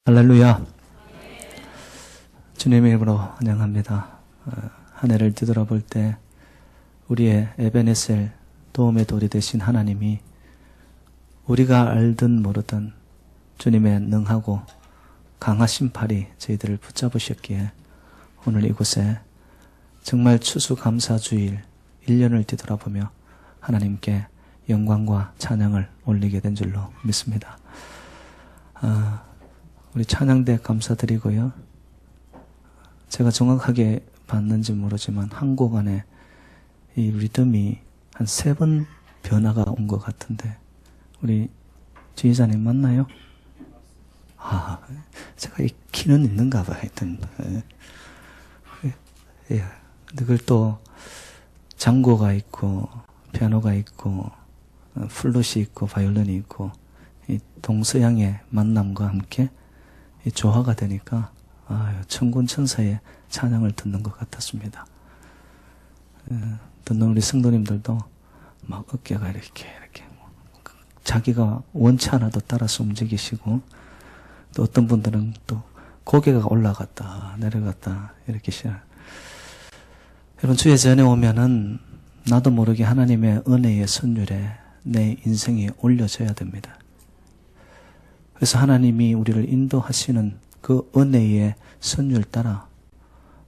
할렐루야. 주님의 이름으로 환영합니다. 한 해를 뒤돌아볼 때 우리의 에베네셀 도움의 돌이 되신 하나님이 우리가 알든 모르든 주님의 능하고 강하신 팔이 저희들을 붙잡으셨기에 오늘 이곳에 정말 추수감사주일 1년을 뒤돌아보며 하나님께 영광과 찬양을 올리게 된 줄로 믿습니다. 우리 찬양대 감사드리고요. 제가 정확하게 봤는지 모르지만 한 곡 안에 이 리듬이 한 3번 변화가 온 것 같은데 우리 지휘자님 맞나요? 제가 이 키는 있는가 봐 하여튼. 예. 그걸 또 장고가 있고 피아노가 있고 플룻이 있고 바이올린이 있고 이 동서양의 만남과 함께 이 조화가 되니까 천군 천사의 찬양을 듣는 것 같았습니다. 듣는 우리 성도님들도 막 어깨가 이렇게 자기가 원치 않아도 따라서 움직이시고 또 어떤 분들은 또 고개가 올라갔다 내려갔다 이렇게 여러분 주의 전에 오면은 나도 모르게 하나님의 은혜의 선율에 내 인생이 올려져야 됩니다. 그래서 하나님이 우리를 인도하시는 그 은혜의 선율 따라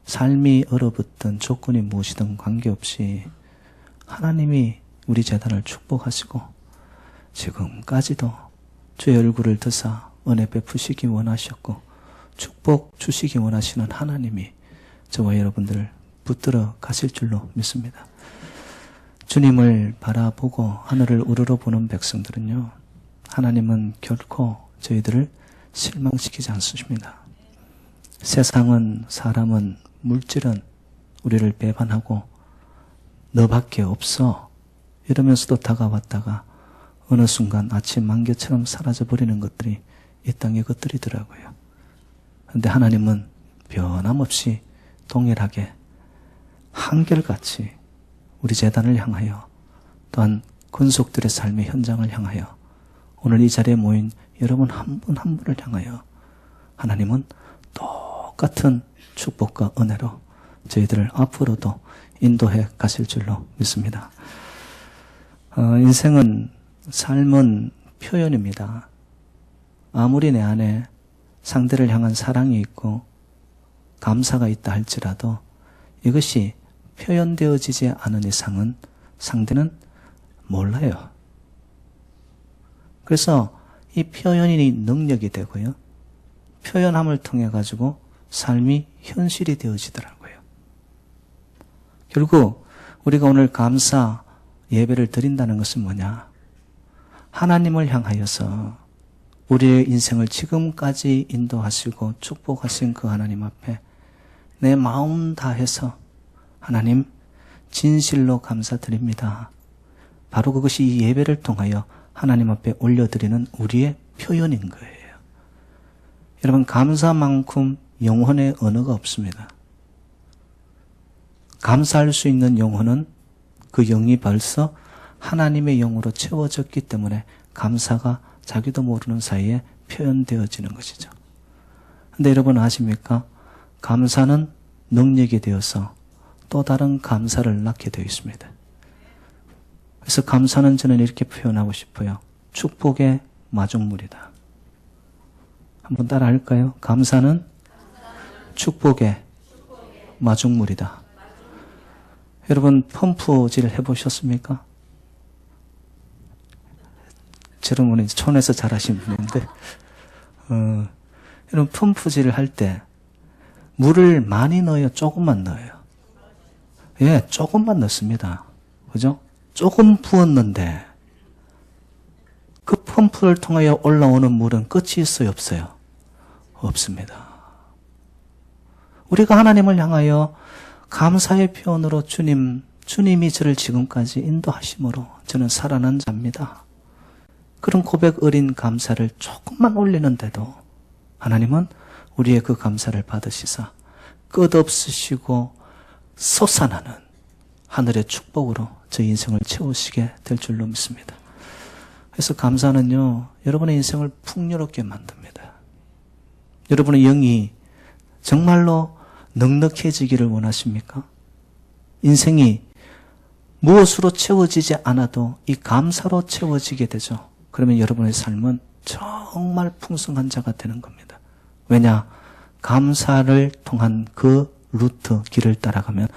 삶이 얼어붙던 조건이 무엇이든 관계없이 하나님이 우리 재단을 축복하시고 지금까지도 주의 얼굴을 드사 은혜 베푸시기 원하셨고 축복 주시기 원하시는 하나님이 저와 여러분들을 붙들어 가실 줄로 믿습니다. 주님을 바라보고 하늘을 우러러보는 백성들은요, 하나님은 결코 저희들을 실망시키지 않습니다. 세상은, 사람은, 물질은 우리를 배반하고 너밖에 없어 이러면서도 다가왔다가 어느 순간 아침 만개처럼 사라져버리는 것들이 이 땅의 것들이더라고요. 그런데 하나님은 변함없이 동일하게 한결같이 우리 재단을 향하여 또한 근속들의 삶의 현장을 향하여 오늘 이 자리에 모인 여러분 한 분 한 분을 향하여 하나님은 똑같은 축복과 은혜로 저희들을 앞으로도 인도해 가실 줄로 믿습니다. 인생은 삶은 표현입니다. 아무리 내 안에 상대를 향한 사랑이 있고 감사가 있다 할지라도 이것이 표현되어지지 않은 이상은 상대는 몰라요. 그래서 이 표현이 능력이 되고요. 표현함을 통해 가지고 삶이 현실이 되어지더라고요. 결국 우리가 오늘 감사 예배를 드린다는 것은 뭐냐? 하나님을 향하여서 우리의 인생을 지금까지 인도하시고 축복하신 그 하나님 앞에 내 마음 다해서 하나님 진실로 감사드립니다. 바로 그것이 이 예배를 통하여 하나님 앞에 올려드리는 우리의 표현인 거예요. 여러분 감사만큼 영혼의 언어가 없습니다. 감사할 수 있는 영혼은 그 영이 벌써 하나님의 영으로 채워졌기 때문에 감사가 자기도 모르는 사이에 표현되어지는 것이죠. 그런데 여러분 아십니까? 감사는 능력이 되어서 또 다른 감사를 낳게 되어 있습니다. 그래서 감사는 저는 이렇게 표현하고 싶어요. 축복의 마중물이다. 한번 따라 할까요? 감사는 축복의 마중물이다. 여러분 펌프질 해보셨습니까? 저런 이제 촌에서 자라신 분인데 여러분 펌프질을 할 때 물을 많이 넣어요? 조금만 넣어요? 예, 조금만 넣습니다. 그죠? 조금 부었는데 그 펌프를 통하여 올라오는 물은 끝이 있어요? 없어요? 없습니다. 우리가 하나님을 향하여 감사의 표현으로 주님이 저를 지금까지 인도하심으로 저는 살아난 자입니다. 그런 고백 어린 감사를 조금만 올리는데도 하나님은 우리의 그 감사를 받으시사 끝없으시고 솟아나는 하늘의 축복으로 저 인생을 채우시게 될 줄로 믿습니다. 그래서 감사는요, 여러분의 인생을 풍요롭게 만듭니다. 여러분의 영이 정말로 넉넉해지기를 원하십니까? 인생이 무엇으로 채워지지 않아도 이 감사로 채워지게 되죠. 그러면 여러분의 삶은 정말 풍성한 자가 되는 겁니다. 왜냐? 감사를 통한 그 루트, 길을 따라가면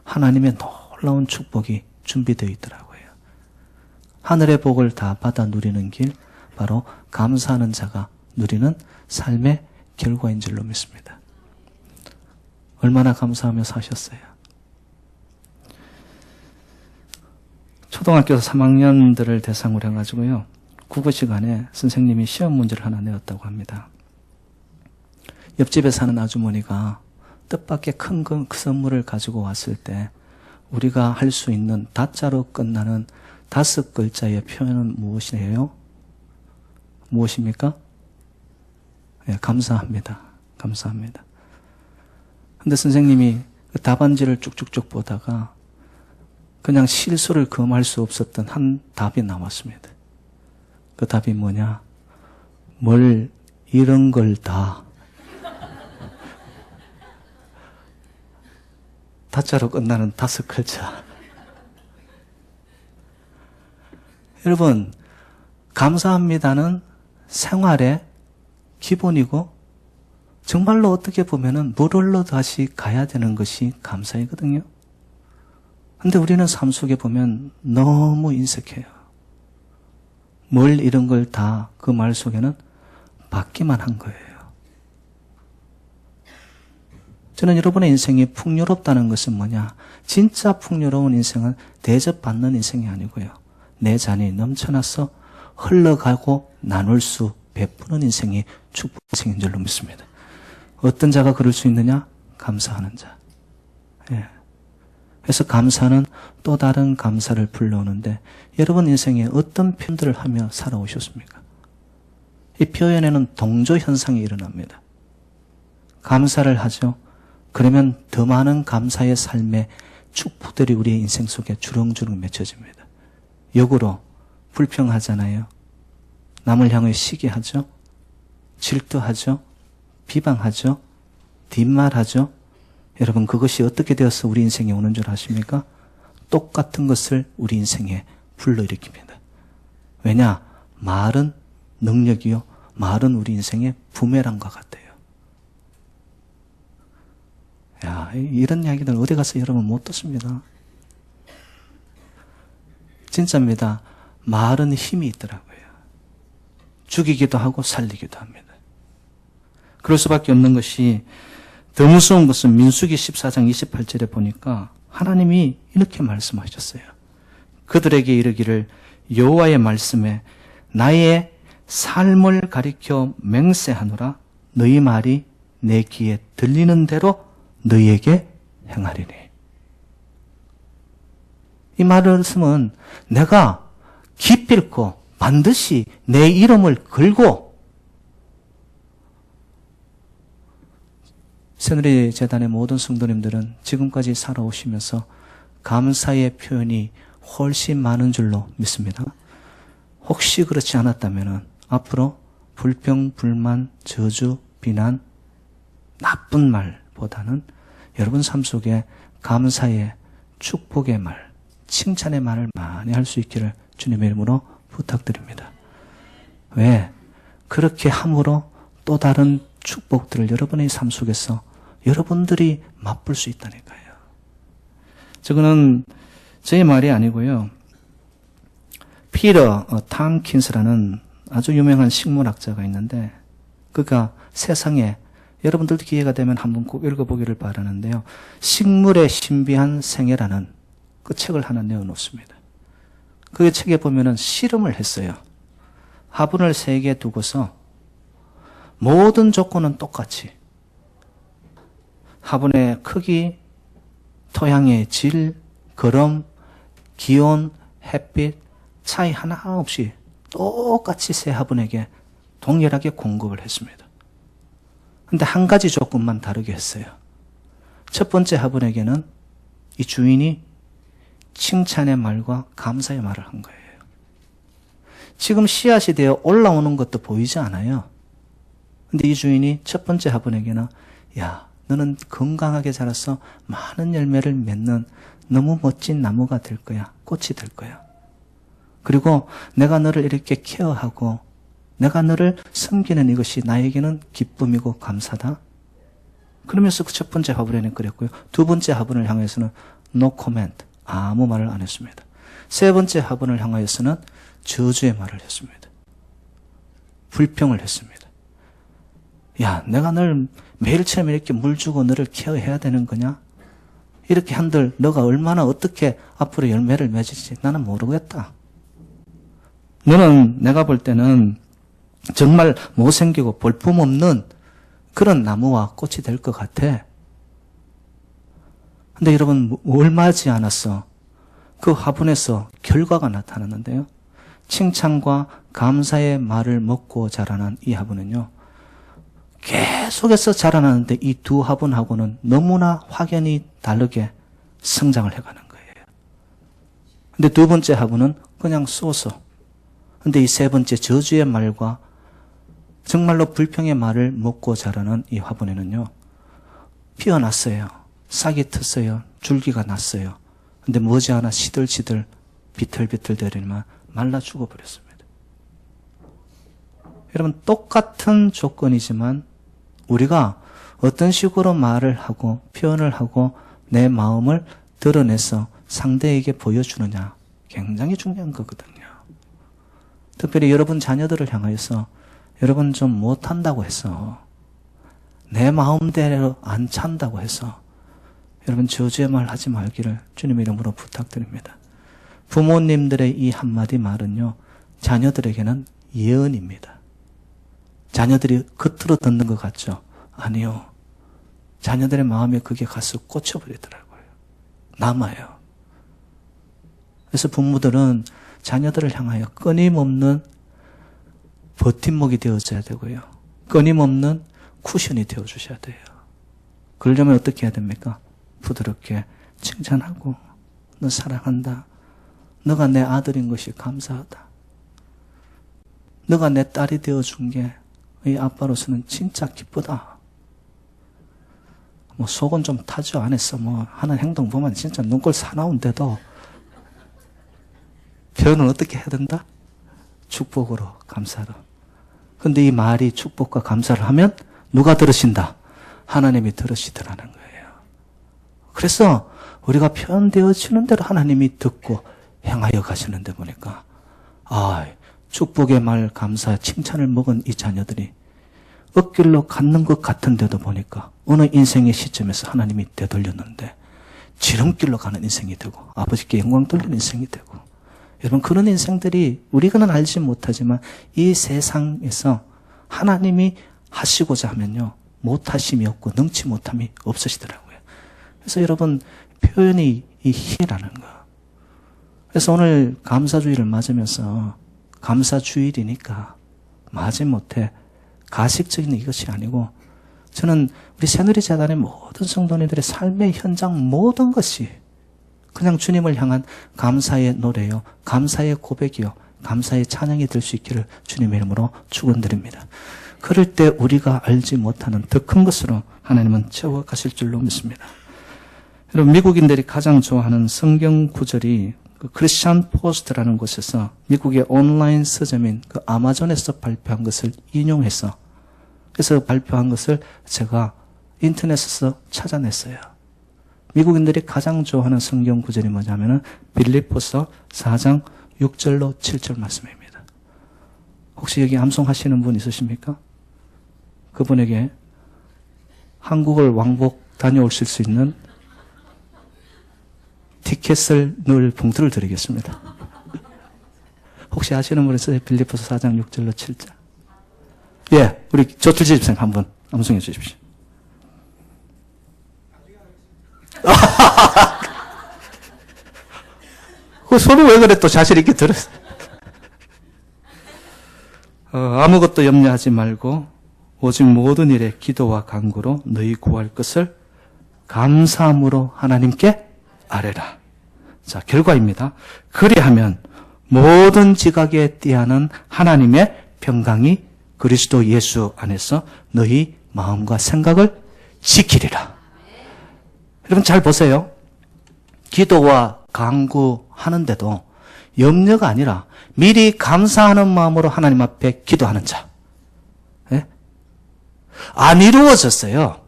하나님의 놀라운 축복이 준비되어 있더라고요. 하늘의 복을 다 받아 누리는 길, 바로 감사하는 자가 누리는 삶의 결과인 줄로 믿습니다. 얼마나 감사하며 사셨어요? 초등학교 3학년들을 대상으로 해가지고요, 국어 시간에 선생님이 시험 문제를 하나 내었다고 합니다. 옆집에 사는 아주머니가 뜻밖의 큰 그 선물을 가지고 왔을 때 우리가 할 수 있는 다자로 끝나는 5글자의 표현은 무엇이에요? 무엇입니까? 네, 감사합니다. 감사합니다. 근데 선생님이 그 답안지를 쭉쭉쭉 보다가 그냥 실수를 금할 수 없었던 한 답이 나왔습니다. 그 답이 뭐냐? 뭘 이런 걸 다 다자로 끝나는 5글자. 여러분, 감사합니다는 생활의 기본이고 정말로 어떻게 보면은 물을로 다시 가야 되는 것이 감사이거든요. 근데 우리는 삶 속에 보면 너무 인색해요. 뭘 이런 걸 다 그 말 속에는 받기만 한 거예요. 저는 여러분의 인생이 풍요롭다는 것은 뭐냐? 진짜 풍요로운 인생은 대접받는 인생이 아니고요, 내 잔이 넘쳐나서 흘러가고 나눌 수 베푸는 인생이 축복 인생인 줄로 믿습니다. 어떤 자가 그럴 수 있느냐? 감사하는 자. 예. 그래서 감사는 또 다른 감사를 불러오는데, 여러분 인생에 어떤 표현들을 하며 살아오셨습니까? 이 표현에는 동조 현상이 일어납니다. 감사를 하죠. 그러면 더 많은 감사의 삶의 축복들이 우리의 인생 속에 주렁주렁 맺혀집니다. 역으로 불평하잖아요. 남을 향해 시기하죠. 질투하죠. 비방하죠. 뒷말하죠. 여러분, 그것이 어떻게 되어서 우리 인생에 오는 줄 아십니까? 똑같은 것을 우리 인생에 불러일으킵니다. 왜냐? 말은 능력이요, 말은 우리 인생의 부메랑과 같아요. 야, 이런 이야기들 어디 가서 여러분 못 듣습니다. 진짜입니다. 말은 힘이 있더라고요. 죽이기도 하고 살리기도 합니다. 그럴 수밖에 없는 것이, 더 무서운 것은 민수기 14장 28절에 보니까 하나님이 이렇게 말씀하셨어요. 그들에게 이르기를, 여호와의 말씀에 나의 삶을 가리켜 맹세하노라. 너희 말이 내 귀에 들리는 대로 너희에게 행하리니. 이 말씀은 내가 기필코 반드시 내 이름을 걸고, 새누리 재단의 모든 성도님들은 지금까지 살아오시면서 감사의 표현이 훨씬 많은 줄로 믿습니다. 혹시 그렇지 않았다면 앞으로 불평, 불만, 저주, 비난, 나쁜 말보다는 여러분 삶 속에 감사의, 축복의 말, 칭찬의 말을 많이 할 수 있기를 주님의 이름으로 부탁드립니다. 왜? 그렇게 함으로 또 다른 축복들을 여러분의 삶 속에서 여러분들이 맛볼 수 있다니까요. 저거는 제 말이 아니고요, 피터 탐킨스라는 아주 유명한 식물학자가 있는데, 그가 세상에, 여러분들도 기회가 되면 한번 꼭 읽어보기를 바라는데요, 식물의 신비한 생애라는 그 책을 하나 내어놓습니다. 그 책에 보면은 실험을 했어요. 화분을 3개 두고서 모든 조건은 똑같이, 화분의 크기, 토양의 질, 거름, 기온, 햇빛 차이 하나 없이 똑같이 새 화분에게 동일하게 공급을 했습니다. 근데 한 가지 조건만 다르게 했어요. 첫 번째 화분에게는 이 주인이 칭찬의 말과 감사의 말을 한 거예요. 지금 씨앗이 되어 올라오는 것도 보이지 않아요. 근데 이 주인이 첫 번째 화분에게는 야, 너는 건강하게 자라서 많은 열매를 맺는 너무 멋진 나무가 될 거야. 꽃이 될 거야. 그리고 내가 너를 이렇게 케어하고 내가 너를 섬기는 이것이 나에게는 기쁨이고 감사다. 그러면서 그 첫 번째 화분에는 그랬고요. 두 번째 화분을 향해서는 no comment. 아무 말을 안 했습니다. 세 번째 화분을 향하여서는 저주의 말을 했습니다. 불평을 했습니다. 야, 내가 널 매일처럼 이렇게 물 주고 너를 케어해야 되는 거냐? 이렇게 한들 너가 얼마나 어떻게 앞으로 열매를 맺을지 나는 모르겠다. 너는 내가 볼 때는 정말 못생기고 볼품없는 그런 나무와 꽃이 될 것 같아. 근데 여러분, 얼마 하지 않았어. 그 화분에서 결과가 나타났는데요. 칭찬과 감사의 말을 먹고 자라난 이 화분은요. 계속해서 자라나는데 이 두 화분하고는 너무나 확연히 다르게 성장을 해가는 거예요. 근데 두 번째 화분은 그냥 쏘서. 근데 이 세 번째 저주의 말과 정말로 불평의 말을 먹고 자라는 이 화분에는요. 피어났어요. 싹이 텄어요. 줄기가 났어요. 근데 머지않아 시들시들 비틀비틀 대리만 말라 죽어버렸습니다. 여러분, 똑같은 조건이지만 우리가 어떤 식으로 말을 하고 표현을 하고 내 마음을 드러내서 상대에게 보여주느냐 굉장히 중요한 거거든요. 특별히 여러분 자녀들을 향하여서 여러분 좀 못한다고 해서 내 마음대로 안 찬다고 해서 여러분 저주의 말 하지 말기를 주님의 이름으로 부탁드립니다. 부모님들의 이 한마디 말은요. 자녀들에게는 예언입니다. 자녀들이 겉으로 듣는 것 같죠? 아니요. 자녀들의 마음에 그게 가서 꽂혀버리더라고요. 남아요. 그래서 부모들은 자녀들을 향하여 끊임없는 버팀목이 되어줘야 되고요. 끊임없는 쿠션이 되어주셔야 돼요. 그러려면 어떻게 해야 됩니까? 부드럽게 칭찬하고 너 사랑한다. 너가 내 아들인 것이 감사하다. 너가 내 딸이 되어준 게 이 아빠로서는 진짜 기쁘다. 뭐 속은 좀 타죠. 안 했어. 뭐 하는 행동 보면 진짜 눈꼴 사나운데도 표현은 어떻게 해야 된다? 축복으로, 감사로. 근데 이 말이 축복과 감사를 하면 누가 들으신다? 하나님이 들으시더라는 거예요. 그래서 우리가 표현되어지는 대로 하나님이 듣고 행하여 가시는데 보니까 축복의 말, 감사, 칭찬을 먹은 이 자녀들이 엇길로 갖는 것 같은데도 보니까 어느 인생의 시점에서 하나님이 되돌렸는데 지름길로 가는 인생이 되고 아버지께 영광 돌리는 인생이 되고 여러분 그런 인생들이 우리가는 알지 못하지만 이 세상에서 하나님이 하시고자 하면요 못하심이 없고 능치 못함이 없으시더라고요. 그래서 여러분 표현이 이 힘이라는 거. 그래서 오늘 감사주일을 맞으면서 감사주일이니까 마지못해 가식적인 이것이 아니고 저는 우리 새누리재단의 모든 성도님들의 삶의 현장 모든 것이 그냥 주님을 향한 감사의 노래요. 감사의 고백이요. 감사의 찬양이 될 수 있기를 주님의 이름으로 축원드립니다. 그럴 때 우리가 알지 못하는 더 큰 것으로 하나님은 채워가실 줄로 믿습니다. 여러분 미국인들이 가장 좋아하는 성경 구절이 그 크리스천 포스트라는 곳에서 미국의 온라인 서점인 그 아마존에서 발표한 것을 인용해서 그래서 발표한 것을 제가 인터넷에서 찾아냈어요. 미국인들이 가장 좋아하는 성경 구절이 뭐냐면은 빌립보서 4장 6절로 7절 말씀입니다. 혹시 여기 암송하시는 분 있으십니까? 그분에게 한국을 왕복 다녀오실 수 있는 티켓을 넣을 봉투를 드리겠습니다. 혹시 아시는 분 있어요? 빌립보서 4장 6절로 7절. 예, 우리 조틀지 집사님 한번 암송해 주십시오. 그 소리 왜 그래 또 자신 있게 들었어. 아무것도 염려하지 말고 오직 모든 일에 기도와 간구로 너희 구할 것을 감사함으로 하나님께 아뢰라. 자, 결과입니다. 그리하면 모든 지각에 띠하는 하나님의 평강이 그리스도 예수 안에서 너희 마음과 생각을 지키리라. 여러분 잘 보세요. 기도와 간구하는데도 염려가 아니라 미리 감사하는 마음으로 하나님 앞에 기도하는 자. 예? 안 이루어졌어요.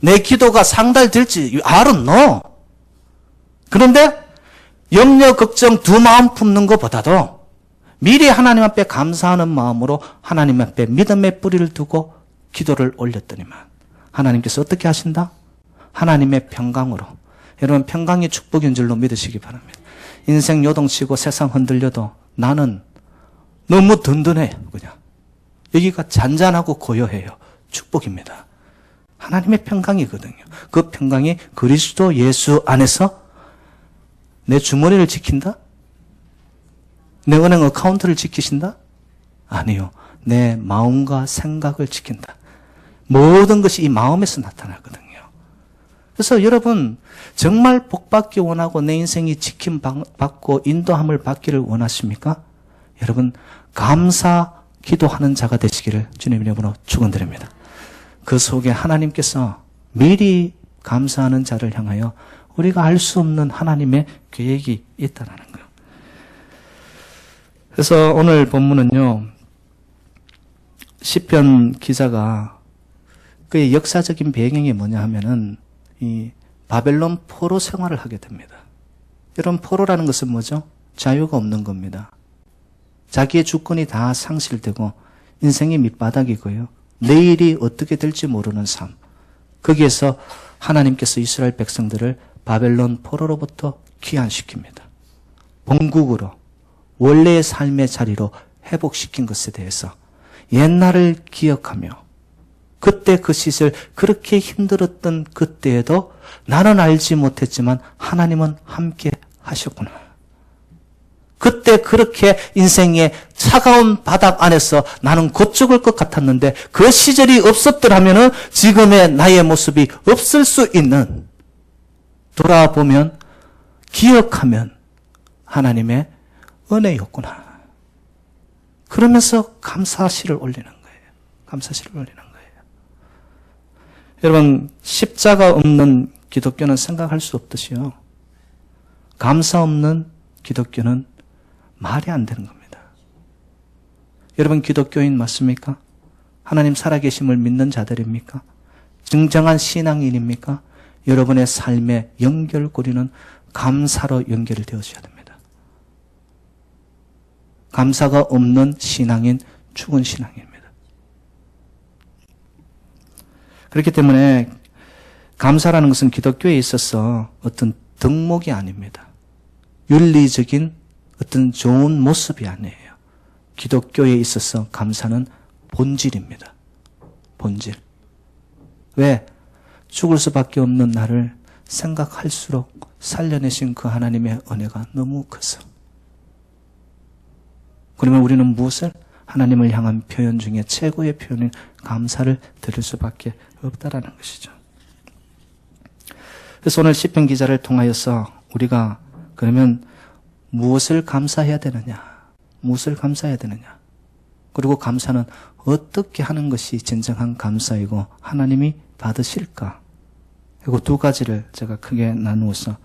내 기도가 상달될지 I don't know. 그런데 염려, 걱정 두 마음 품는 것보다도 미리 하나님 앞에 감사하는 마음으로 하나님 앞에 믿음의 뿌리를 두고 기도를 올렸더니만 하나님께서 어떻게 하신다? 하나님의 평강으로. 여러분 평강이 축복인 줄로 믿으시기 바랍니다. 인생 요동치고 세상 흔들려도 나는 너무 든든해요. 그냥 여기가 잔잔하고 고요해요. 축복입니다. 하나님의 평강이거든요. 그 평강이 그리스도 예수 안에서 내 주머니를 지킨다? 내 은행 어카운트를 지키신다? 아니요. 내 마음과 생각을 지킨다. 모든 것이 이 마음에서 나타나거든요. 그래서 여러분 정말 복받기 원하고 내 인생이 지킴받고 인도함을 받기를 원하십니까? 여러분 감사 기도하는 자가 되시기를 주님의 이름으로 축원드립니다. 그 속에 하나님께서 미리 감사하는 자를 향하여 우리가 알 수 없는 하나님의 계획이 있다는 거예요. 그래서 오늘 본문은요, 시편 기자가 그의 역사적인 배경이 뭐냐 하면은 이 바벨론 포로 생활을 하게 됩니다. 여러분 포로라는 것은 뭐죠? 자유가 없는 겁니다. 자기의 주권이 다 상실되고 인생이 밑바닥이고요. 내일이 어떻게 될지 모르는 삶. 거기에서 하나님께서 이스라엘 백성들을 바벨론 포로로부터 귀환시킵니다. 본국으로 원래의 삶의 자리로 회복시킨 것에 대해서 옛날을 기억하며 그때 그 시절 그렇게 힘들었던 그때에도 나는 알지 못했지만 하나님은 함께 하셨구나. 그때 그렇게 인생의 차가운 바닥 안에서 나는 곧 죽을 것 같았는데 그 시절이 없었더라면 지금의 나의 모습이 없을 수 있는, 돌아보면 기억하면 하나님의 은혜였구나. 그러면서 감사시를 올리는 거예요. 감사시를 올리는 거예요. 여러분 십자가 없는 기독교는 생각할 수 없듯이요. 감사 없는 기독교는 말이 안 되는 겁니다. 여러분 기독교인 맞습니까? 하나님 살아계심을 믿는 자들입니까? 진정한 신앙인입니까? 여러분의 삶의 연결고리는 감사로 연결이 되어져야 됩니다. 감사가 없는 신앙인 죽은 신앙입니다. 그렇기 때문에 감사라는 것은 기독교에 있어서 어떤 덕목이 아닙니다. 윤리적인 어떤 좋은 모습이 아니에요. 기독교에 있어서 감사는 본질입니다. 본질. 왜? 죽을 수밖에 없는 나를 생각할수록 살려내신 그 하나님의 은혜가 너무 커서. 그러면 우리는 무엇을? 하나님을 향한 표현 중에 최고의 표현인 감사를 드릴 수밖에 없다라는 것이죠. 그래서 오늘 시편 기자를 통하여서 우리가 그러면 무엇을 감사해야 되느냐? 무엇을 감사해야 되느냐? 그리고 감사는 어떻게 하는 것이 진정한 감사이고 하나님이 받으실까? 그리고 두 가지를 제가 크게 나누어서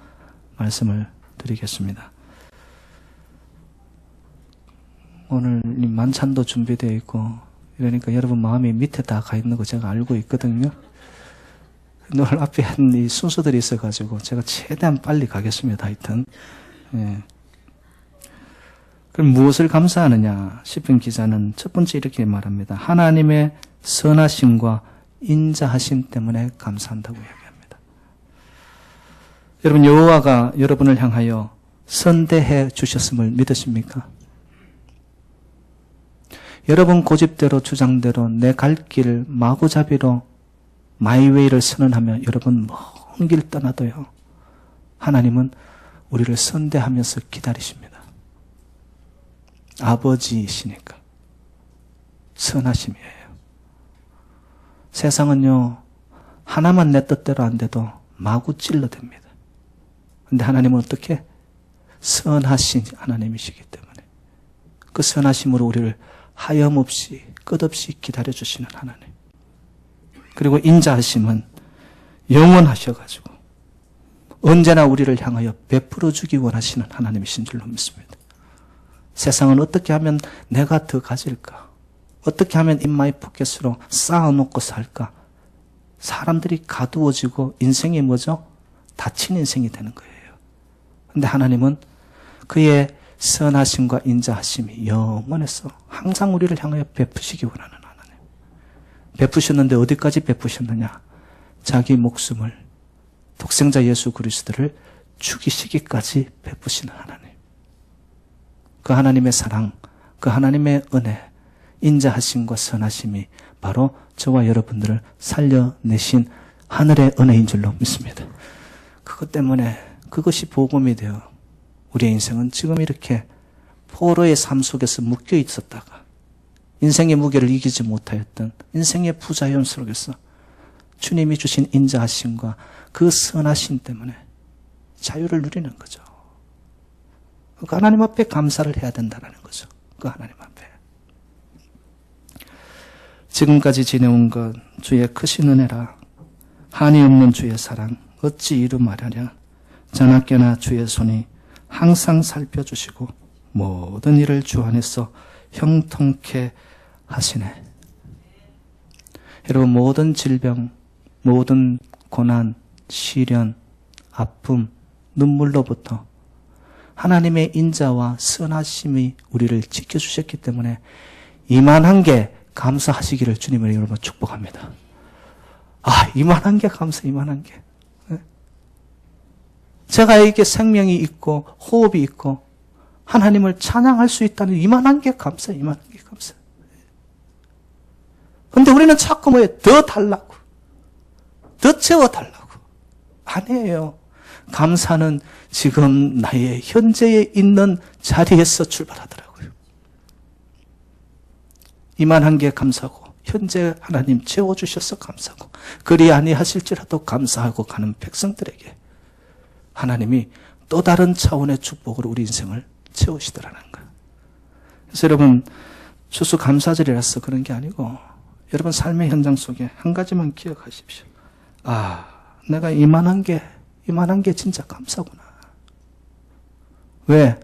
말씀을 드리겠습니다. 오늘 만찬도 준비되어 있고 이러니까 여러분 마음이 밑에 다 가 있는 거 제가 알고 있거든요. 오늘 앞에 한 이 순서들이 있어가지고 제가 최대한 빨리 가겠습니다. 하여튼. 예. 그럼 무엇을 감사하느냐? 시편 기자는 첫 번째 이렇게 말합니다. 하나님의 선하심과 인자하심 때문에 감사한다고 이야기합니다. 여러분 여호와가 여러분을 향하여 선대해 주셨음을 믿으십니까? 여러분 고집대로 주장대로 내 갈 길 마구잡이로 마이웨이를 선언하며 여러분 먼 길 떠나도요. 하나님은 우리를 선대하면서 기다리십니다. 아버지이시니까. 선하심이에요. 세상은요. 하나만 내 뜻대로 안 돼도 마구 찔러댑니다. 근데 하나님은 어떻게? 선하신 하나님이시기 때문에 그 선하심으로 우리를 하염없이 끝없이 기다려주시는 하나님. 그리고 인자하심은 영원하셔가지고 언제나 우리를 향하여 베풀어주기 원하시는 하나님이신 줄로 믿습니다. 세상은 어떻게 하면 내가 더 가질까? 어떻게 하면 in my pocket으로 쌓아놓고 살까? 사람들이 가두어지고 인생이 뭐죠? 다친 인생이 되는 거예요. 근데 하나님은 그의 선하심과 인자하심이 영원해서 항상 우리를 향하여 베푸시기 원하는 하나님. 베푸셨는데 어디까지 베푸셨느냐? 자기 목숨을 독생자 예수 그리스도를 죽이시기까지 베푸시는 하나님. 그 하나님의 사랑, 그 하나님의 은혜, 인자하심과 선하심이 바로 저와 여러분들을 살려내신 하늘의 은혜인 줄로 믿습니다. 그것 때문에 그것이 복음이 되어 우리의 인생은 지금 이렇게 포로의 삶 속에서 묶여 있었다가 인생의 무게를 이기지 못하였던 인생의 부자연 속에서 주님이 주신 인자하심과 그 선하심 때문에 자유를 누리는 거죠. 그 하나님 앞에 감사를 해야 된다는 거죠. 그 하나님 앞에. 지금까지 지내온 것 주의 크신 은혜라. 한이 없는 주의 사랑 어찌 이루 말하랴. 자나깨나 주의 손이 항상 살펴주시고 모든 일을 주 안에서 형통케 하시네. 여러분, 모든 질병, 모든 고난, 시련, 아픔, 눈물로부터 하나님의 인자와 선하심이 우리를 지켜주셨기 때문에 이만한 게 감사하시기를 주님을 여러분 축복합니다. 이만한 게 감사, 이만한 게. 제가 이게 생명이 있고 호흡이 있고 하나님을 찬양할 수 있다는 이만한 게 감사, 이만한 게 감사. 근데 우리는 자꾸 더 달라고, 더 채워달라고. 아니에요. 감사는 지금 나의 현재에 있는 자리에서 출발하더라고요. 이만한 게 감사고 현재 하나님 채워주셔서 감사고 그리 아니하실지라도 감사하고 가는 백성들에게 하나님이 또 다른 차원의 축복으로 우리 인생을 채우시더라는 거예요. 그래서 여러분, 추수 감사절이라서 그런 게 아니고 여러분 삶의 현장 속에 한 가지만 기억하십시오. 내가 이만한 게 진짜 감사구나. 왜?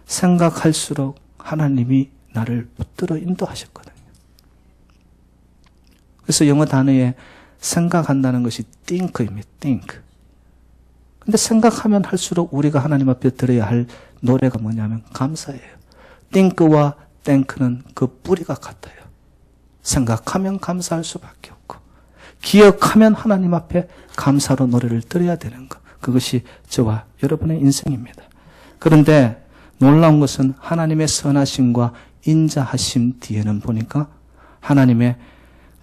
생각할수록 하나님이 나를 붙들어 인도하셨거든요. 그래서 영어 단어에 생각한다는 것이 think입니다. think. 근데 생각하면 할수록 우리가 하나님 앞에 들어야 할 노래가 뭐냐면 감사예요. think와 thank는 그 뿌리가 같아요. 생각하면 감사할 수밖에 없고 기억하면 하나님 앞에 감사로 노래를 드려야 되는 것. 그것이 저와 여러분의 인생입니다. 그런데 놀라운 것은 하나님의 선하심과 인자하심 뒤에는 보니까 하나님의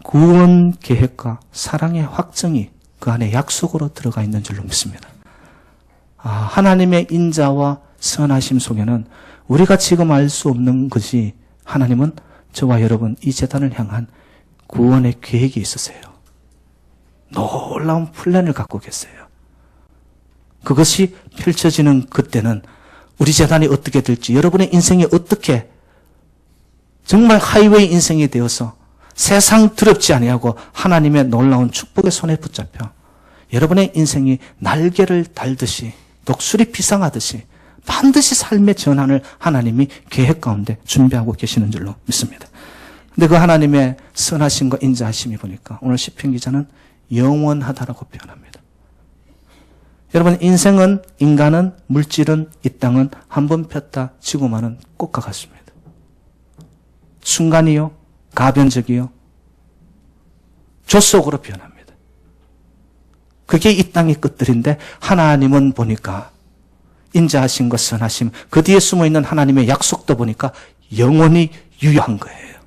구원 계획과 사랑의 확정이 그 안에 약속으로 들어가 있는 줄로 믿습니다. 하나님의 인자와 선하심 속에는 우리가 지금 알 수 없는 것이 하나님은 저와 여러분 이 제단을 향한 구원의 계획이 있으세요. 놀라운 플랜을 갖고 계세요. 그것이 펼쳐지는 그때는 우리 제단이 어떻게 될지, 여러분의 인생이 어떻게 정말 하이웨이 인생이 되어서 세상 더럽지 아니하고 하나님의 놀라운 축복의 손에 붙잡혀 여러분의 인생이 날개를 달듯이 독수리 피상하듯이 반드시 삶의 전환을 하나님이 계획 가운데 준비하고 계시는 줄로 믿습니다. 근데 그 하나님의 선하심과 인자하심이 보니까 오늘 시편 기자는 영원하다라고 표현합니다. 여러분, 인생은, 인간은, 물질은, 이 땅은 한 번 폈다 지고 마는 꽃과 같습니다. 순간이요, 가변적이요, 조속으로 변합니다. 그게 이 땅의 끝들인데 하나님은 보니까 인자하심과 선하심, 그 뒤에 숨어있는 하나님의 약속도 보니까 영원히 유효한 거예요.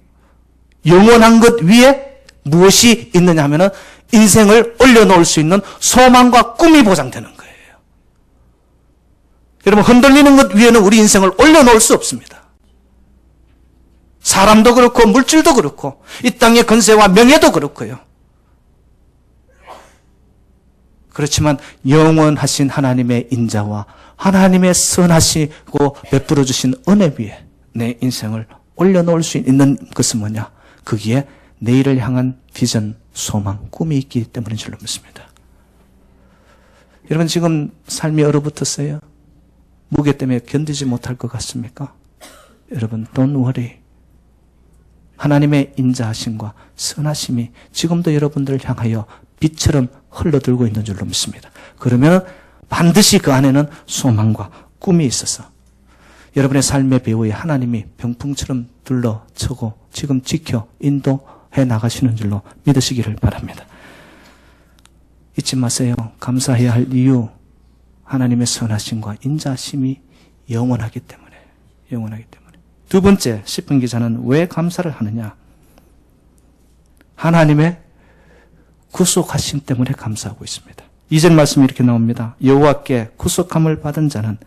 영원한 것 위에 무엇이 있느냐 하면은 인생을 올려놓을 수 있는 소망과 꿈이 보장되는 거예요. 여러분, 흔들리는 것 위에는 우리 인생을 올려놓을 수 없습니다. 사람도 그렇고 물질도 그렇고 이 땅의 건세와 명예도 그렇고요. 그렇지만 영원하신 하나님의 인자와 하나님의 선하시고 베풀어 주신 은혜 위에 내 인생을 올려놓을 수 있는 것은 뭐냐? 거기에 내일을 향한 비전, 소망, 꿈이 있기 때문인 줄로 믿습니다. 여러분 지금 삶이 얼어붙었어요? 무게 때문에 견디지 못할 것 같습니까? 여러분 don't worry. 하나님의 인자하심과 선하심이 지금도 여러분들을 향하여 빛처럼 흘러들고 있는 줄로 믿습니다. 그러면 반드시 그 안에는 소망과 꿈이 있어서 여러분의 삶의 배후에 하나님이 병풍처럼 둘러서고 지금 지켜 인도해 나가시는 줄로 믿으시기를 바랍니다. 잊지 마세요. 감사해야 할 이유, 하나님의 선하심과 인자하심이 영원하기 때문에. 두 번째, 시편 기자는 왜 감사를 하느냐? 하나님의 구속하심 때문에 감사하고 있습니다. 2절 말씀이 이렇게 나옵니다. 여호와께 구속함을 받은 자는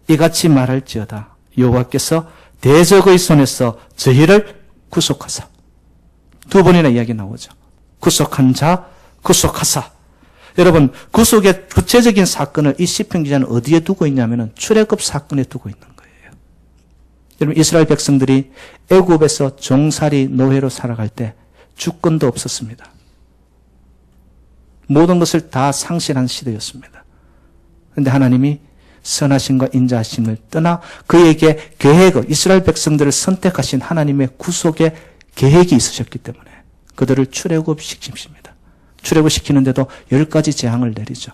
이같이 말할지어다. 여호와께서 대적의 손에서 저희를 구속하사. 두 번이나 이야기 나오죠. 구속한 자, 구속하사. 여러분, 구속의 구체적인 사건을 이 시편 기자는 어디에 두고 있냐면 출애굽 사건에 두고 있는 거예요. 여러분, 이스라엘 백성들이 애굽에서 종살이 노예로 살아갈 때 주권도 없었습니다. 모든 것을 다 상실한 시대였습니다. 그런데 하나님이 선하심과 인자하심을 떠나 그에게 계획을, 이스라엘 백성들을 선택하신 하나님의 구속의 계획이 있으셨기 때문에 그들을 출애굽시킵니다. 출애굽시키는데도 10가지 재앙을 내리죠.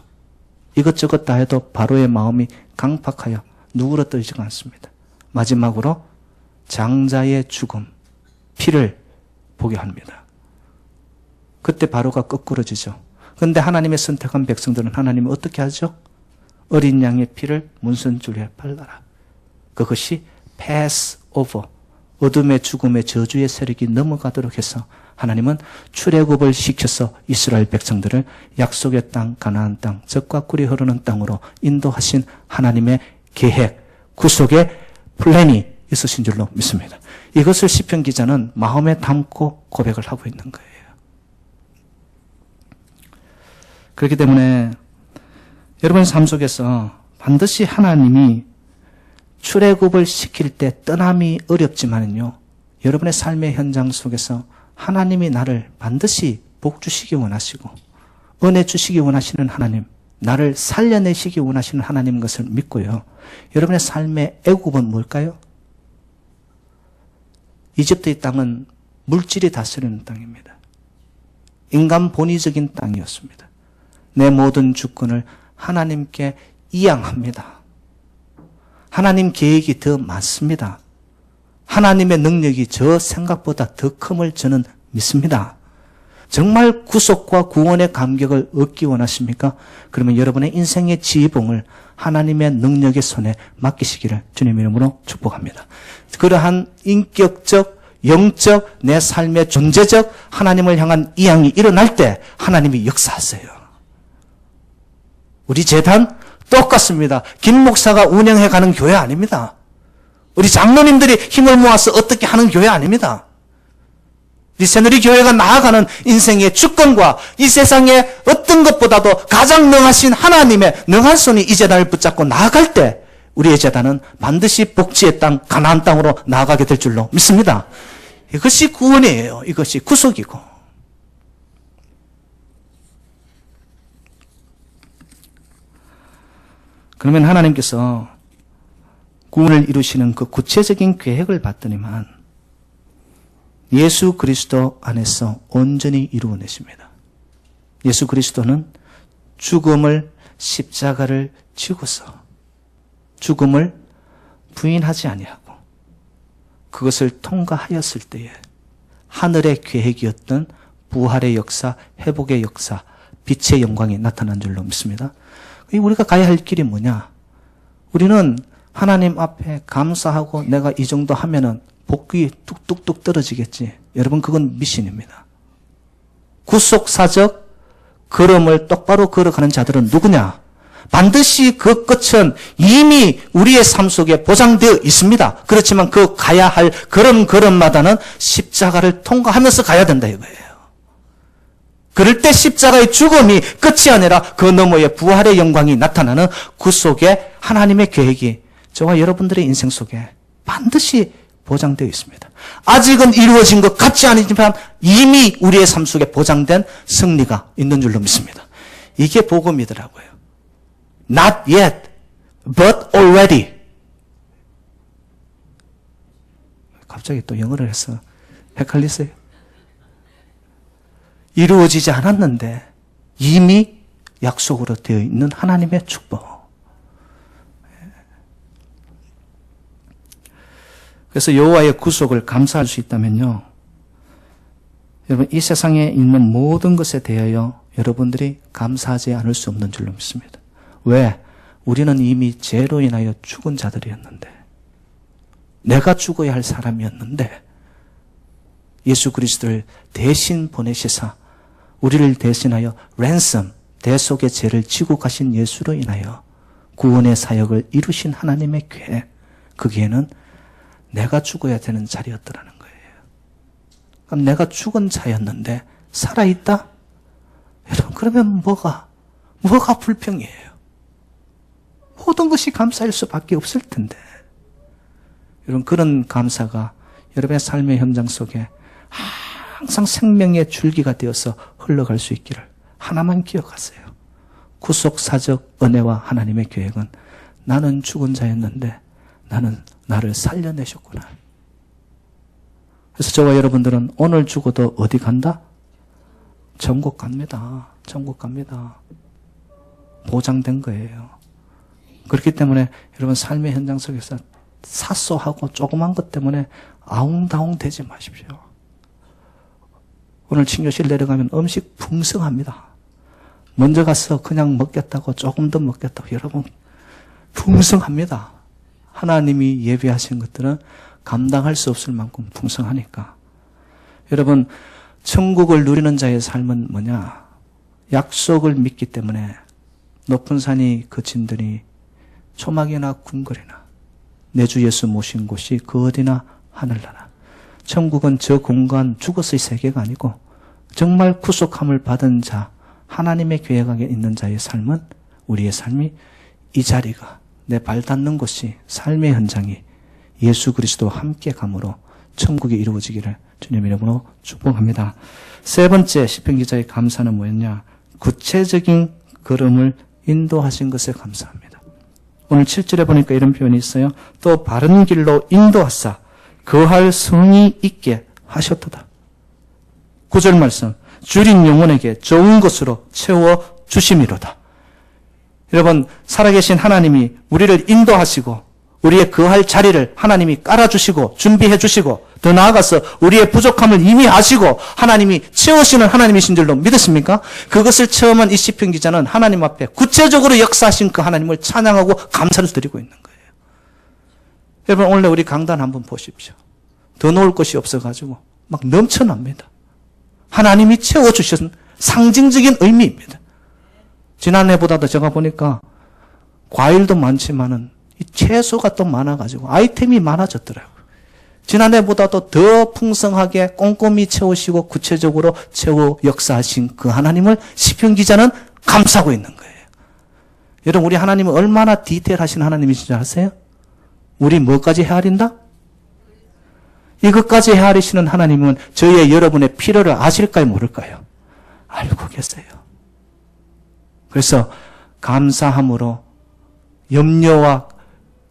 이것저것 다 해도 바로의 마음이 강팍하여 누그러뜨리지가 않습니다. 마지막으로 장자의 죽음, 피를 보게 합니다. 그때 바로가 거꾸러지죠. 그런데 하나님의 선택한 백성들은 하나님이 어떻게 하죠? 어린 양의 피를 문선줄에 발라라. 그것이 pass over, 어둠의 죽음의 저주의 세력이 넘어가도록 해서 하나님은 출애굽을 시켜서 이스라엘 백성들을 약속의 땅, 가나안 땅, 젖과 꿀이 흐르는 땅으로 인도하신 하나님의 계획, 구속의 플랜이 있으신 줄로 믿습니다. 이것을 시편 기자는 마음에 담고 고백을 하고 있는 거예요. 그렇기 때문에 여러분 삶 속에서 반드시 하나님이 출애굽을 시킬 때 떠남이 어렵지만요, 여러분의 삶의 현장 속에서 하나님이 나를 반드시 복 주시기 원하시고 은혜 주시기 원하시는 하나님, 나를 살려내시기 원하시는 하나님 것을 믿고요. 여러분의 삶의 애굽은 뭘까요? 이집트의 땅은 물질이 다스리는 땅입니다. 인간 본의적인 땅이었습니다. 내 모든 주권을 하나님께 이양합니다. 하나님 계획이 더 많습니다. 하나님의 능력이 저 생각보다 더 큼을 저는 믿습니다. 정말 구속과 구원의 감격을 얻기 원하십니까? 그러면 여러분의 인생의 지휘봉을 하나님의 능력의 손에 맡기시기를 주님의 이름으로 축복합니다. 그러한 인격적, 영적, 내 삶의 존재적 하나님을 향한 이양이 일어날 때 하나님이 역사하세요. 우리 재단 똑같습니다. 김 목사가 운영해가는 교회 아닙니다. 우리 장로님들이 힘을 모아서 어떻게 하는 교회 아닙니다. 우리 새누리 교회가 나아가는 인생의 주권과 이 세상의 어떤 것보다도 가장 능하신 하나님의 능한 손이 이 재단을 붙잡고 나아갈 때 우리의 재단은 반드시 복지의 땅, 가나안 땅으로 나아가게 될 줄로 믿습니다. 이것이 구원이에요. 이것이 구속이고. 그러면 하나님께서 구원을 이루시는 그 구체적인 계획을 봤더니만 예수 그리스도 안에서 온전히 이루어내십니다. 예수 그리스도는 죽음을, 십자가를 지고서 죽음을 부인하지 아니하고 그것을 통과하였을 때에 하늘의 계획이었던 부활의 역사, 회복의 역사, 빛의 영광이 나타난 줄로 믿습니다. 우리가 가야 할 길이 뭐냐? 우리는 하나님 앞에 감사하고 내가 이 정도 하면은 복이 뚝뚝뚝 떨어지겠지. 여러분, 그건 미신입니다. 구속사적 걸음을 똑바로 걸어가는 자들은 누구냐? 반드시 그 끝은 이미 우리의 삶 속에 보장되어 있습니다. 그렇지만 그 가야 할 걸음마다는 십자가를 통과하면서 가야 된다 이거예요. 그럴 때 십자가의 죽음이 끝이 아니라 그 너머에 부활의 영광이 나타나는 구속의 하나님의 계획이 저와 여러분들의 인생 속에 반드시 보장되어 있습니다. 아직은 이루어진 것 같지 않지만 이미 우리의 삶 속에 보장된 승리가 있는 줄로 믿습니다. 이게 복음이더라고요. Not yet, but already. 갑자기 또 영어를 해서 헷갈리세요? 이루어지지 않았는데 이미 약속으로 되어 있는 하나님의 축복. 그래서 여호와의 구속을 감사할 수 있다면요, 여러분 이 세상에 있는 모든 것에 대하여 여러분들이 감사하지 않을 수 없는 줄로 믿습니다. 왜? 우리는 이미 죄로 인하여 죽은 자들이었는데, 내가 죽어야 할 사람이었는데 예수 그리스도를 대신 보내시사 우리를 대신하여 랜섬, 대속의 죄를 지고 가신 예수로 인하여 구원의 사역을 이루신 하나님의 궤, 거기에는 내가 죽어야 되는 자리였더라는 거예요. 그럼 내가 죽은 자였는데 살아있다? 여러분, 그러면 뭐가 불평이에요? 모든 것이 감사할 수밖에 없을 텐데. 여러분, 그런 감사가 여러분의 삶의 현장 속에 항상 생명의 줄기가 되어서 흘러갈 수 있기를 하나만 기억하세요. 구속사적 은혜와 하나님의 계획은 나는 죽은 자였는데 나는 나를 살려내셨구나. 그래서 저와 여러분들은 오늘 죽어도 어디 간다? 천국 갑니다. 천국 갑니다. 보장된 거예요. 그렇기 때문에 여러분 삶의 현장 속에서 사소하고 조그만 것 때문에 아웅다웅 되지 마십시오. 오늘 친교실 내려가면 음식 풍성합니다. 먼저 가서 그냥 먹겠다고 조금 더 먹겠다고 여러분 풍성합니다. 하나님이 예비하신 것들은 감당할 수 없을 만큼 풍성하니까. 여러분, 천국을 누리는 자의 삶은 뭐냐? 약속을 믿기 때문에 높은 산이 거친더니 초막이나 궁궐이나 내 주 예수 모신 곳이 그 어디나 하늘나라. 천국은 저 공간 죽었의 세계가 아니고 정말 구속함을 받은 자, 하나님의 계획하에 있는 자의 삶은, 우리의 삶이 이 자리가 내 발 닿는 곳이, 삶의 현장이 예수 그리스도와 함께 감으로 천국이 이루어지기를 주님 이름으로 축복합니다. 세 번째 시편 기자의 감사는 뭐였냐? 구체적인 걸음을 인도하신 것에 감사합니다. 오늘 7절에 보니까 이런 표현이 있어요. 또 바른 길로 인도하사 거할 성이 있게 하셨도다. 9절 말씀, 줄인 영혼에게 좋은 것으로 채워 주심이로다. 여러분, 살아계신 하나님이 우리를 인도하시고 우리의 거할 자리를 하나님이 깔아주시고 준비해 주시고, 더 나아가서 우리의 부족함을 이미 아시고 하나님이 채우시는 하나님이신 줄로 믿으십니까? 그것을 체험한 이 시편 기자는 하나님 앞에 구체적으로 역사하신 그 하나님을 찬양하고 감사를 드리고 있는 거예요. 여러분, 오늘 우리 강단 한번 보십시오. 더 놓을 것이 없어가지고 막 넘쳐납니다. 하나님이 채워주신 상징적인 의미입니다. 지난해보다도 제가 보니까 과일도 많지만은 이 채소가 또 많아가지고 아이템이 많아졌더라고요. 지난해보다도 더 풍성하게 꼼꼼히 채우시고 구체적으로 채워 역사하신 그 하나님을 시편 기자는 감사하고 있는 거예요. 여러분, 우리 하나님은 얼마나 디테일하신 하나님이신 줄 아세요? 우리 뭐까지 헤아린다? 이것까지 헤아리시는 하나님은 저희의 여러분의 필요를 아실까요? 모를까요? 알고 계세요. 그래서 감사함으로 염려와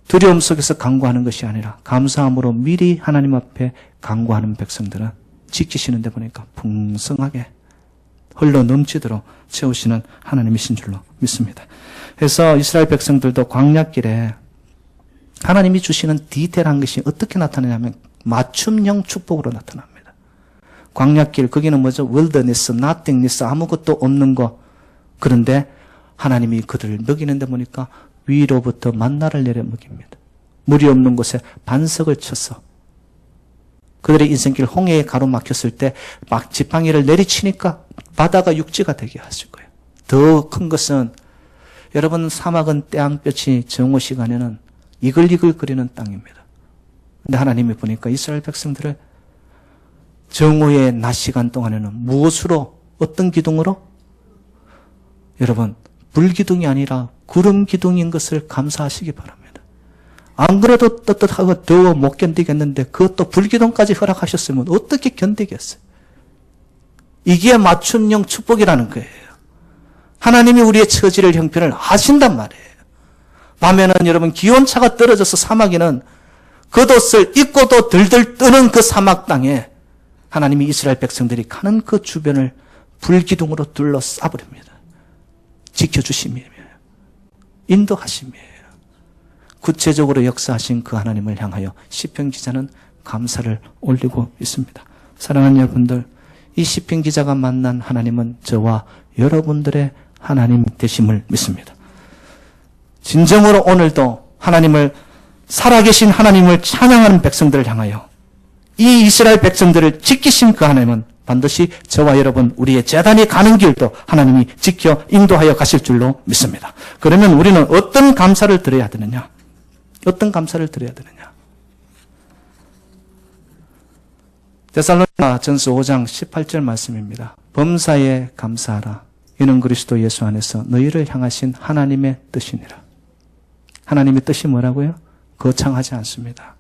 두려움 속에서 간구하는 것이 아니라 감사함으로 미리 하나님 앞에 간구하는 백성들은 지키시는 데 보니까 풍성하게 흘러 넘치도록 채우시는 하나님이신 줄로 믿습니다. 그래서 이스라엘 백성들도 광야길에 하나님이 주시는 디테일한 것이 어떻게 나타나냐면 맞춤형 축복으로 나타납니다. 광야길, 거기는 뭐죠? wilderness, nothingness, 아무것도 없는 거. 그런데 하나님이 그들을 먹이는 데 보니까 위로부터 만나를 내려 먹입니다. 물이 없는 곳에 반석을 쳐서 그들의 인생길 홍해에 가로막혔을 때 막 지팡이를 내리치니까 바다가 육지가 되게 하실 거예요. 더 큰 것은, 여러분, 사막은 떼양볕이 정오 시간에는 이글이글 거리는 땅입니다. 근데 하나님이 보니까 이스라엘 백성들을 정오의 낮 시간 동안에는 무엇으로, 어떤 기둥으로? 여러분, 불기둥이 아니라 구름 기둥인 것을 감사하시기 바랍니다. 안 그래도 떳떳하고 더워 못 견디겠는데 그것도 불기둥까지 허락하셨으면 어떻게 견디겠어요? 이게 맞춤형 축복이라는 거예요. 하나님이 우리의 처지를 형편을 아신단 말이에요. 밤에는 여러분 기온차가 떨어져서 사막에는 겉옷을 입고도 들들 뜨는 그 사막 땅에 하나님이 이스라엘 백성들이 가는 그 주변을 불기둥으로 둘러싸버립니다. 지켜주심이에요. 인도하심이에요. 구체적으로 역사하신 그 하나님을 향하여 시편 기자는 감사를 올리고 있습니다. 사랑하는 여러분들, 이 시편 기자가 만난 하나님은 저와 여러분들의 하나님 되심을 믿습니다. 진정으로 오늘도 하나님을, 살아계신 하나님을 찬양하는 백성들을 향하여 이 이스라엘 백성들을 지키신 그 하나님은 반드시 저와 여러분, 우리의 제단이 가는 길도 하나님이 지켜 인도하여 가실 줄로 믿습니다. 그러면 우리는 어떤 감사를 드려야 되느냐? 어떤 감사를 드려야 되느냐? 데살로니가 전서 5장 18절 말씀입니다. 범사에 감사하라. 이는 그리스도 예수 안에서 너희를 향하신 하나님의 뜻이니라. 하나님의 뜻이 뭐라고요? 거창하지 않습니다.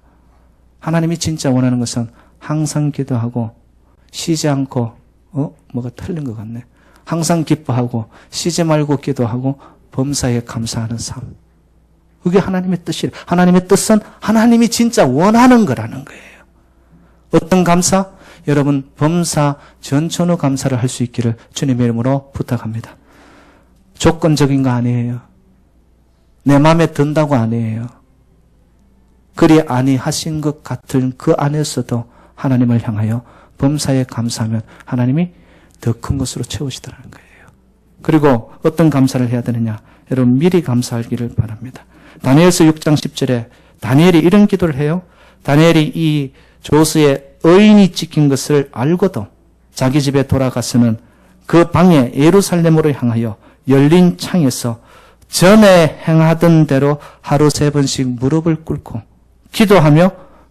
하나님이 진짜 원하는 것은 항상 기도하고 쉬지 않고 뭐가 틀린 것 같네. 항상 기뻐하고 쉬지 말고 기도하고 범사에 감사하는 삶. 그게 하나님의 뜻이에요. 하나님의 뜻은 하나님이 진짜 원하는 거라는 거예요. 어떤 감사? 여러분 범사 전천후 감사를 할 수 있기를 주님의 이름으로 부탁합니다. 조건적인 거 아니에요. 내 마음에 든다고 아니에요. 그리 아니하신 것 같은 그 안에서도 하나님을 향하여 범사에 감사하면 하나님이 더 큰 것으로 채우시더라는 거예요. 그리고 어떤 감사를 해야 되느냐? 여러분 미리 감사하기를 바랍니다. 다니엘서 6장 10절에 다니엘이 이런 기도를 해요. 다니엘이 이 조스의 의인이 찍힌 것을 알고도 자기 집에 돌아가서는 그 방에 예루살렘으로 향하여 열린 창에서 전에 행하던 대로 하루 3번씩 무릎을 꿇고 기도하며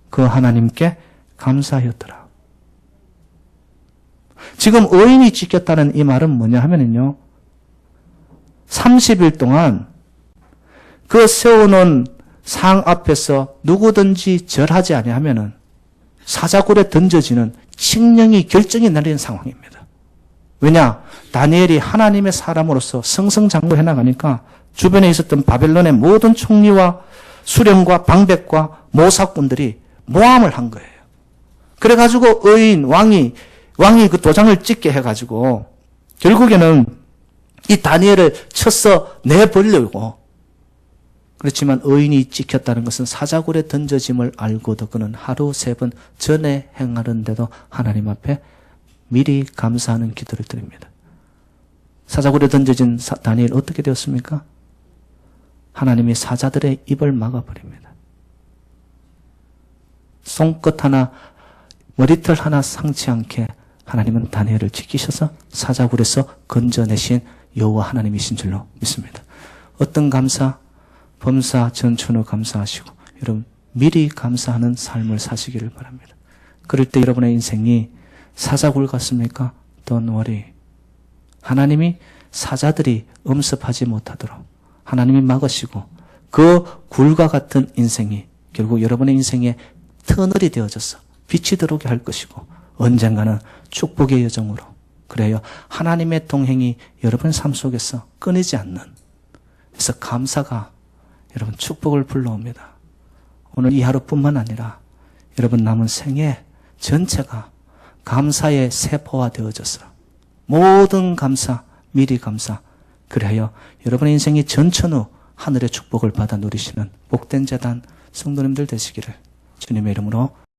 그 하나님께 감사하였더라. 지금 의인이 찍혔다는 이 말은 뭐냐 하면은요, 30일 동안 그 세워놓은 상 앞에서 누구든지 절하지 아니하면은 사자굴에 던져지는 칙령이 결정이 내리는 상황입니다. 왜냐? 다니엘이 하나님의 사람으로서 승승장구해 나가니까 주변에 있었던 바벨론의 모든 총리와 수령과 방백과 모사꾼들이 모함을 한 거예요. 그래가지고 의인, 왕이 그 도장을 찍게 해가지고 결국에는 이 다니엘을 쳐서 내버리려고. 그렇지만 의인이 찍혔다는 것은 사자굴에 던져짐을 알고도 그는 하루 3번 전에 행하는데도 하나님 앞에 미리 감사하는 기도를 드립니다. 사자굴에 던져진 다니엘 어떻게 되었습니까? 하나님이 사자들의 입을 막아버립니다. 손끝 하나, 머리털 하나 상치 않게 하나님은 다니엘을 지키셔서 사자굴에서 건져내신 여호와 하나님이신 줄로 믿습니다. 어떤 감사? 범사 전천후 감사하시고 여러분 미리 감사하는 삶을 사시기를 바랍니다. 그럴 때 여러분의 인생이 사자굴 같습니까? Don't worry. 하나님이 사자들이 엄습하지 못하도록 하나님이 막으시고 그 굴과 같은 인생이 결국 여러분의 인생에 터널이 되어져서 빛이 들어오게 할 것이고 언젠가는 축복의 여정으로, 그래요, 하나님의 동행이 여러분 삶 속에서 끊이지 않는, 그래서 감사가 여러분 축복을 불러옵니다. 오늘 이 하루뿐만 아니라 여러분 남은 생애 전체가 감사의 세포화 되어져서 모든 감사, 미리 감사, 그래요 여러분의 인생이 전천후 하늘의 축복을 받아 누리시는 복된 재단 성도님들 되시기를 주님의 이름으로